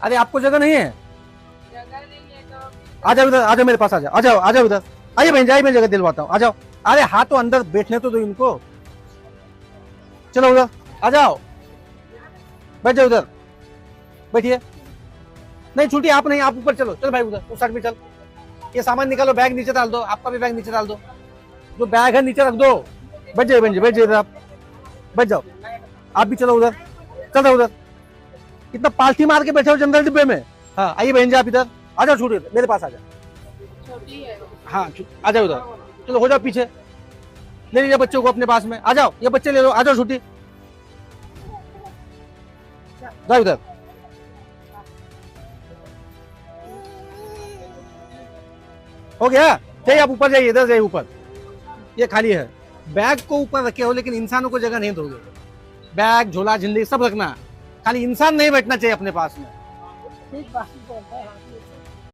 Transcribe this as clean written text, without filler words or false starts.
अरे आपको जगह नहीं है? जगह नहीं है तो आ जाओ इधर, आ जाओ मेरे पास, आ जाओ, आ जाओ, आ जाओ इधर। आइए बहन जी, आइए मैं जगह दिलवाता हूँ, आ जाओ। अरे हाँ तो अंदर बैठने तो दो इनको। चलो उधर आ जाओ, बैठ जाओ उधर, बैठिए। नहीं छुट्टी आप नहीं, आप ऊपर चलो, चल भाई उधर उस साइड में चल। ये सामान निकालो, बैग नीचे डाल दो, आपका भी बैग नीचे डाल दो, जो बैग है नीचे रख दो। बैठ जाइए बहन जी, बैठ जाइए इधर, आप बैठ जाओ। आप भी चलो उधर, चल रहे उधर। कितना पालथी मार के बैठे हो जनरल डिब्बे में। हाँ आइए बहन जी आप इधर आ जाओ, छूटिए मेरे पास आ जाओ। छोटी है। हाँ आ जाओ उधर, चलो हो जाओ पीछे। ले लीजिए बच्चों को अपने पास में, आ जाओ, ये बच्चे ले लो, आ जाओ छुट्टी, जाओ उधर। हो गया, चाहिए आप ऊपर जाइए, इधर जाइए ऊपर, ये खाली है। बैग को ऊपर रखे हो लेकिन इंसानों को जगह नहीं दोगे। बैग झोला झिल्ली सब रखना, खाली इंसान नहीं बैठना चाहिए अपने पास में। ठीक बात बोलता है।